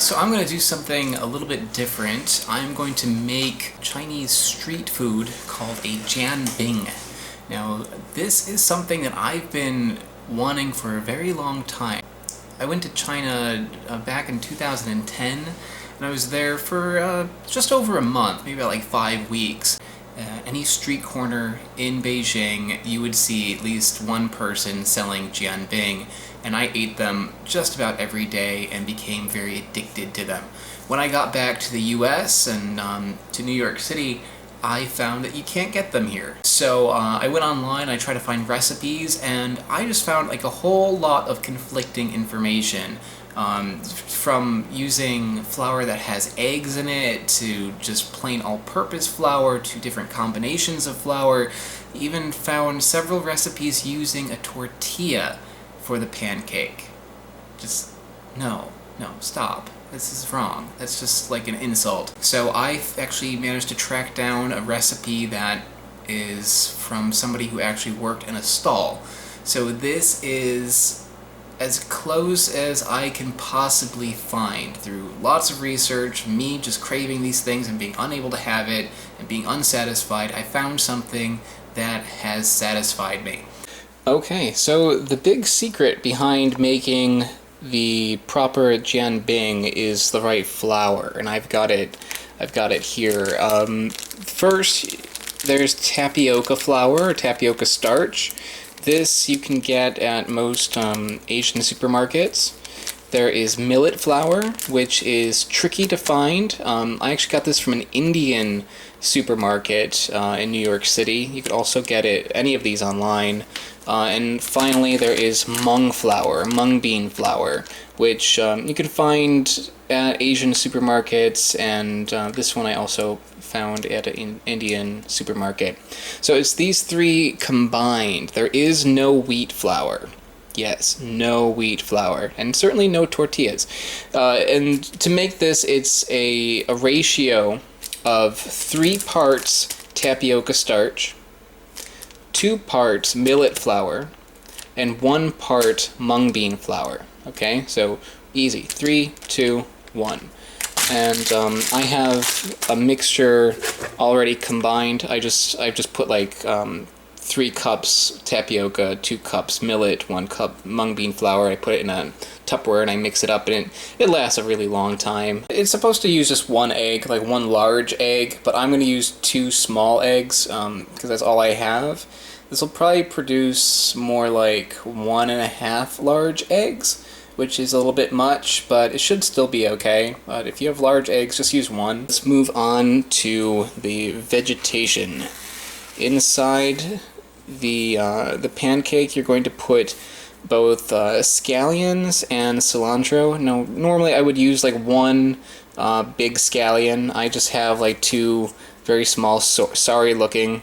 So I'm going to do something a little bit different. I'm going to make Chinese street food called a Jian Bing. Now, this is something that I've been wanting for a very long time. I went to China back in 2010, and I was there for just over a month, maybe about like 5 weeks. Any street corner in Beijing, you would see at least one person selling Jian Bing, and I ate them just about every day and became very addicted to them. When I got back to the US and to New York City, I found that you can't get them here. So I went online, I tried to find recipes, and I just found like a whole lot of conflicting information. From using flour that has eggs in it, to just plain all-purpose flour, to different combinations of flour. Even found several recipes using a tortilla for the pancake. Just, no, stop. This is wrong. That's just like an insult. So I actually managed to track down a recipe that is from somebody who actually worked in a stall. So this is as close as I can possibly find through lots of research, me just craving these things and being unable to have it and being unsatisfied. I found something that has satisfied me. Okay, so the big secret behind making the proper Jian Bing is the right flour, and I've got it here. First, there's tapioca flour or tapioca starch. This you can get at most Asian supermarkets. There is millet flour, which is tricky to find. I actually got this from an Indian supermarket in New York City. You could also get any of these online. And finally, there is mung flour, mung bean flour, which you can find at Asian supermarkets, and this one I also found at an Indian supermarket. So it's these three combined. There is no wheat flour. Yes, no wheat flour, and certainly no tortillas. And to make this, it's a ratio of 3 parts tapioca starch, 2 parts millet flour, and 1 part mung bean flour. Okay, so easy. 3, 2, 1. And I have a mixture already combined. I've just put like 3 cups tapioca, 2 cups millet, 1 cup mung bean flour. I put it in a Tupperware and I mix it up, and it lasts a really long time. It's supposed to use just 1 egg, like 1 large egg, but I'm going to use 2 small eggs because that's all I have. This will probably produce more like 1.5 large eggs, which is a little bit much, but it should still be okay. But if you have large eggs, just use 1. Let's move on to the vegetation. Inside the pancake, you're going to put both scallions and cilantro. Now, normally I would use like 1 big scallion. I just have like 2 very small, sorry looking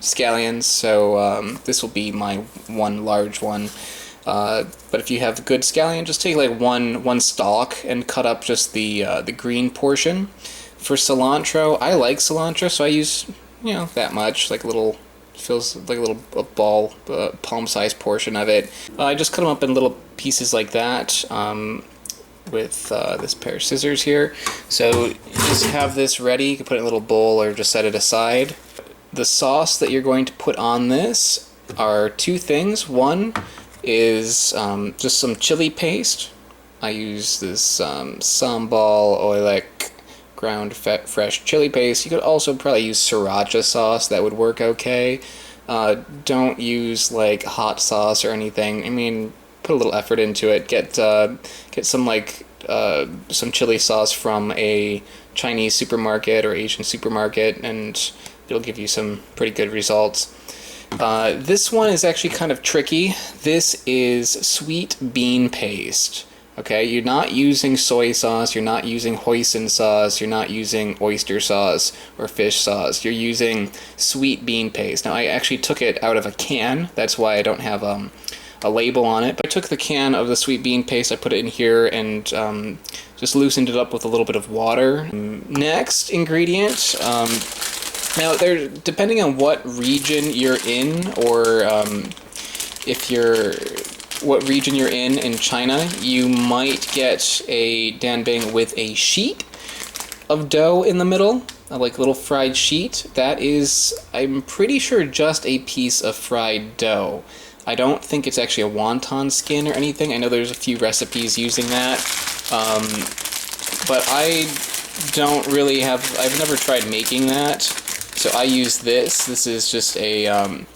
scallions, so this will be my 1 large one. But if you have a good scallion, just take like one stalk and cut up just the green portion. For cilantro, I like cilantro, so I use that much, like a little, feels like a little ball, palm-sized portion of it. I just cut them up in little pieces like that with this pair of scissors here. So you just have this ready. You can put it in a little bowl or just set it aside. The sauce that you're going to put on this are 2 things. One is just some chili paste. I use this sambal oelek ground fresh chili paste. You could also probably use sriracha sauce. That would work okay. Don't use like hot sauce or anything. I mean, put a little effort into it. Get some like some chili sauce from a Chinese supermarket or Asian supermarket, and it'll give you some pretty good results. This one is actually kind of tricky. This is sweet bean paste. Okay, you're not using soy sauce, you're not using hoisin sauce, you're not using oyster sauce or fish sauce. You're using sweet bean paste. Now, I actually took it out of a can. That's why I don't have a label on it. But I took the can of the sweet bean paste, I put it in here, and just loosened it up with a little bit of water. Next ingredient. Now, depending on what region you're in, or if you're what region you're in China, you might get a Jian Bing with a sheet of dough in the middle, like a little fried sheet. That is, I'm pretty sure, just a piece of fried dough. I don't think it's actually a wonton skin or anything. I know there's a few recipes using that, but I don't really have, I've never tried making that, so I use this. This is just a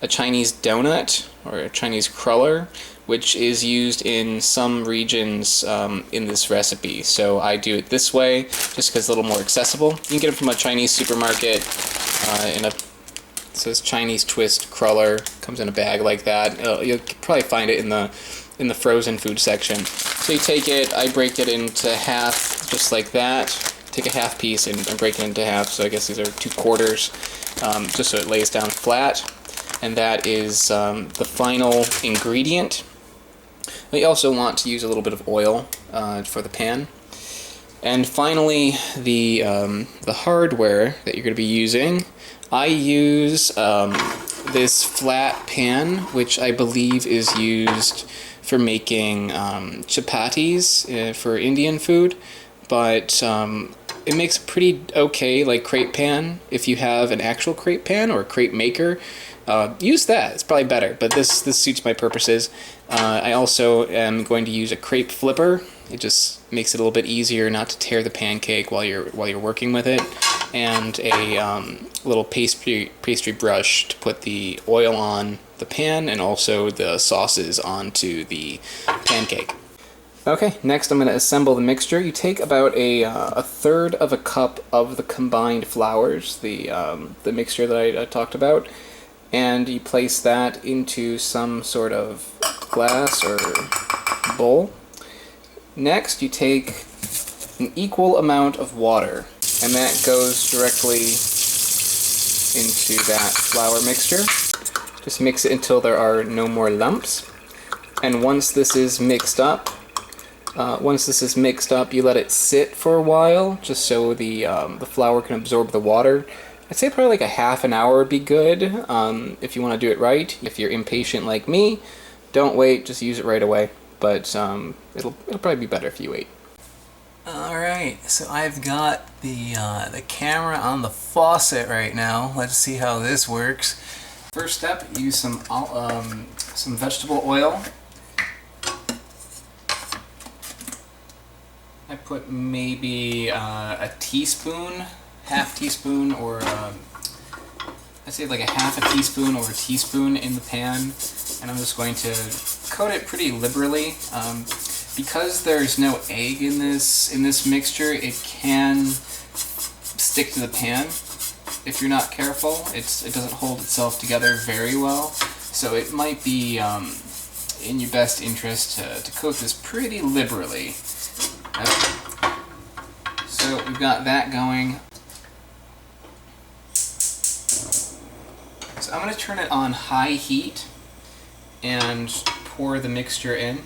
Chinese donut, or a Chinese cruller, which is used in some regions in this recipe. So I do it this way, just because it's a little more accessible. You can get it from a Chinese supermarket it says Chinese twist cruller, comes in a bag like that. You'll probably find it in the frozen food section. So you take it, I break it into half, just like that. Take a half piece and break it into half, so I guess these are 2/4, just so it lays down flat. And that is the final ingredient. You also want to use a little bit of oil for the pan. And finally, the hardware that you're going to be using. I use this flat pan, which I believe is used for making chapatis for Indian food, but it makes a pretty okay like crepe pan. If you have an actual crepe pan or a crepe maker, use that. It's probably better, but this suits my purposes. I also am going to use a crepe flipper. It just makes it a little bit easier not to tear the pancake while you're working with it, and a little pastry brush to put the oil on the pan and also the sauces onto the pancake. Okay, next I'm going to assemble the mixture. You take about a third of a cup of the combined flours, the mixture that I talked about, and you place that into some sort of glass or bowl. Next, you take an equal amount of water, and that goes directly into that flour mixture. Just mix it until there are no more lumps. And once this is mixed up, you let it sit for a while, just so the flour can absorb the water. I'd say probably like a half an hour would be good if you want to do it right. If you're impatient like me, don't wait, just use it right away. But it'll probably be better if you wait. Alright, so I've got the camera on the faucet right now. Let's see how this works. First step, use some vegetable oil. I put maybe a teaspoon, half teaspoon, or I'd say like a half a teaspoon or a teaspoon in the pan, and I'm just going to coat it pretty liberally. Because there's no egg in this mixture, it can stick to the pan if you're not careful. It doesn't hold itself together very well, so it might be in your best interest to coat this pretty liberally. Okay. So we've got that going. So I'm going to turn it on high heat and pour the mixture in.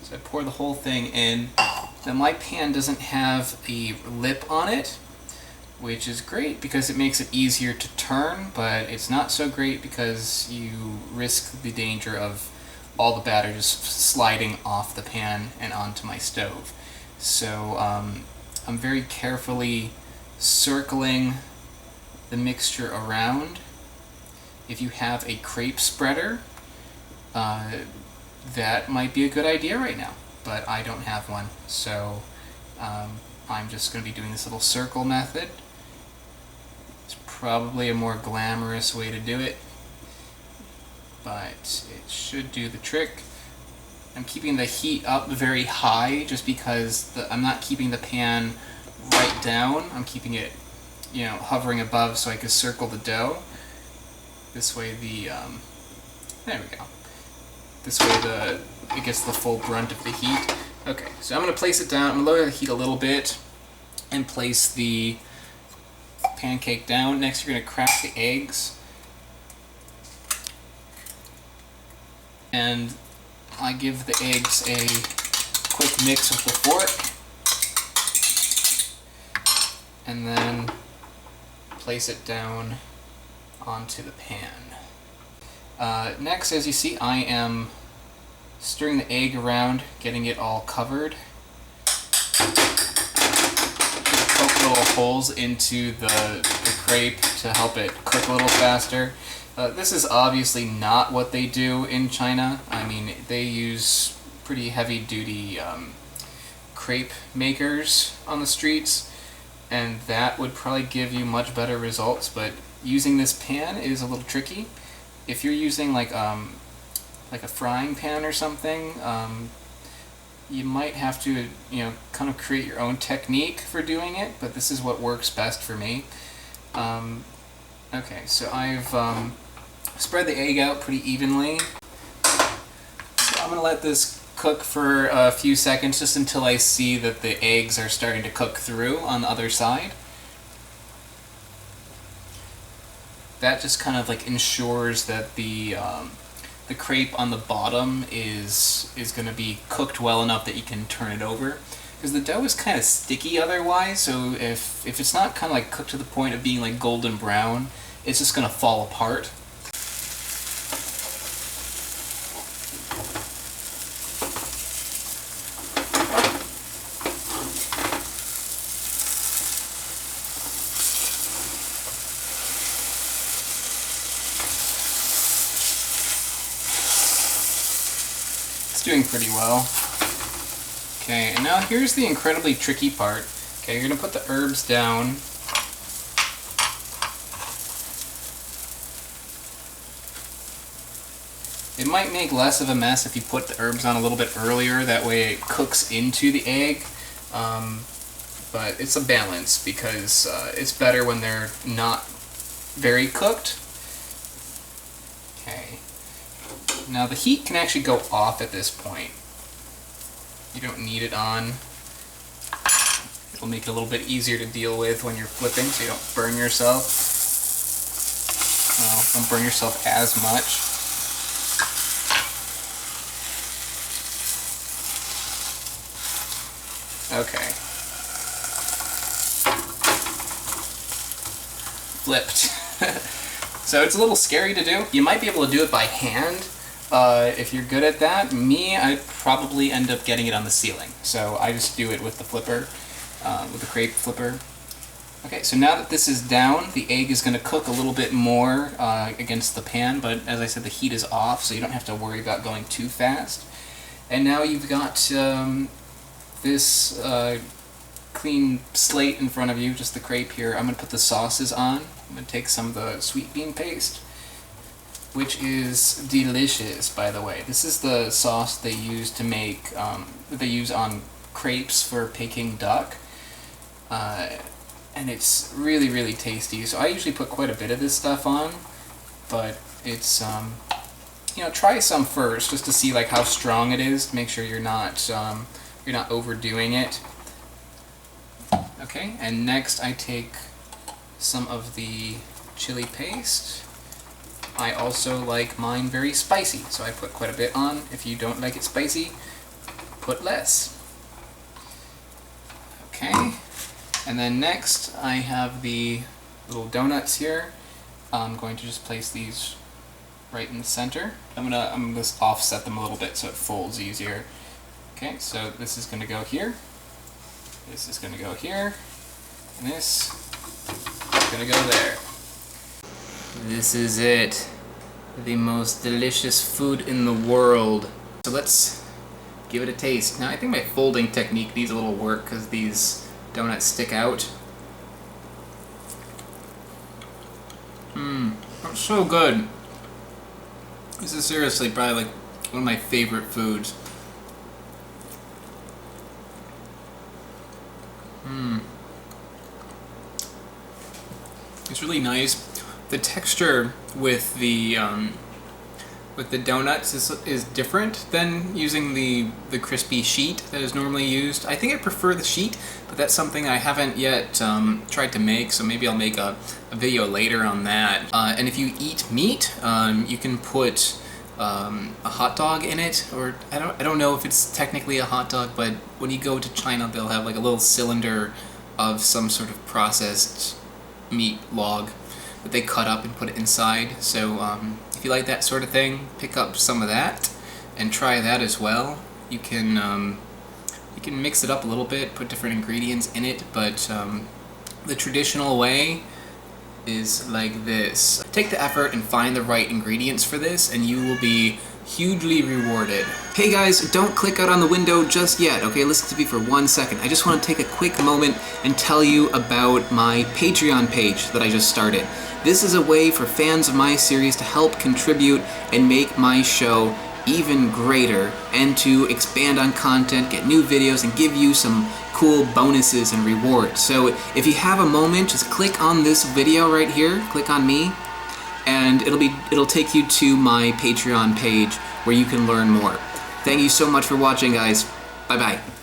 So I pour the whole thing in. Now my pan doesn't have a lip on it, which is great because it makes it easier to turn, but it's not so great because you risk the danger of all the batter just sliding off the pan and onto my stove. So I'm very carefully circling the mixture around. If you have a crepe spreader, that might be a good idea right now, but I don't have one, so I'm just going to be doing this little circle method. It's probably a more glamorous way to do it, but it should do the trick. I'm keeping the heat up very high just because I'm not keeping the pan right down. I'm keeping it, hovering above so I can circle the dough. This way there we go. This way it gets the full brunt of the heat. Okay, so I'm going to place it down. I'm going to lower the heat a little bit and place the pancake down. Next, you're going to crack the eggs. And I give the eggs a quick mix with the fork. And then place it down onto the pan. Next, as you see, I am stirring the egg around, getting it all covered. Poke little holes into the crepe to help it cook a little faster. This is obviously not what they do in China. I mean, they use pretty heavy-duty crepe makers on the streets, and that would probably give you much better results, but using this pan is a little tricky. If you're using like a frying pan or something, you might have to, kind of create your own technique for doing it, but this is what works best for me. Okay, so I've spread the egg out pretty evenly. So I'm going to let this cook for a few seconds, just until I see that the eggs are starting to cook through on the other side. That just kind of like ensures that the crepe on the bottom is going to be cooked well enough that you can turn it over. Because the dough is kind of sticky otherwise, so if it's not kind of like cooked to the point of being like golden brown, it's just going to fall apart. Doing pretty well. Okay, and now here's the incredibly tricky part. Okay, you're gonna put the herbs down. It might make less of a mess if you put the herbs on a little bit earlier, that way it cooks into the egg. But it's a balance, because it's better when they're not very cooked. Okay. Now the heat can actually go off at this point. You don't need it on. It'll make it a little bit easier to deal with when you're flipping, so you don't burn yourself. Well, don't burn yourself as much. Okay. Flipped. So it's a little scary to do. You might be able to do it by hand. If you're good at that. Me, I'd probably end up getting it on the ceiling. So I just do it with the flipper, with the crepe flipper. Okay, so now that this is down, the egg is going to cook a little bit more against the pan, but as I said, the heat is off, so you don't have to worry about going too fast. And now you've got this clean slate in front of you, just the crepe here. I'm going to put the sauces on. I'm going to take some of the sweet bean paste, which is delicious, by the way. This is the sauce they use to make, they use on crepes for Peking duck. And it's really, really tasty. So I usually put quite a bit of this stuff on, but it's, try some first, just to see like how strong it is, to make sure you're not overdoing it. Okay, and next I take some of the chili paste. I also like mine very spicy, so I put quite a bit on. If you don't like it spicy, put less. Okay, and then next I have the little donuts here. I'm going to just place these right in the center. I'm gonna just offset them a little bit so it folds easier. Okay, so this is gonna go here. This is gonna go here, and this is gonna go there. This is it. The most delicious food in the world. So let's give it a taste. Now I think my folding technique needs a little work because these donuts stick out. That's so good. This is seriously probably like one of my favorite foods. It's really nice. The texture with the donuts is different than using the crispy sheet that is normally used. I think I prefer the sheet, but that's something I haven't yet tried to make, so maybe I'll make a video later on that. And if you eat meat, you can put a hot dog in it, or I don't know if it's technically a hot dog, but when you go to China, they'll have like a little cylinder of some sort of processed meat log that they cut up and put it inside. So if you like that sort of thing, pick up some of that and try that as well. You can mix it up a little bit, put different ingredients in it, but the traditional way is like this. Take the effort and find the right ingredients for this, and you will be hugely rewarded. Hey guys, don't click out on the window just yet, okay? Listen to me for 1 second. I just want to take a quick moment and tell you about my Patreon page that I just started. This is a way for fans of my series to help contribute and make my show even greater, and to expand on content, get new videos, and give you some cool bonuses and rewards. So if you have a moment, just click on this video right here, click on me, and it'll take you to my Patreon page where you can learn more. Thank you so much for watching, guys. Bye bye.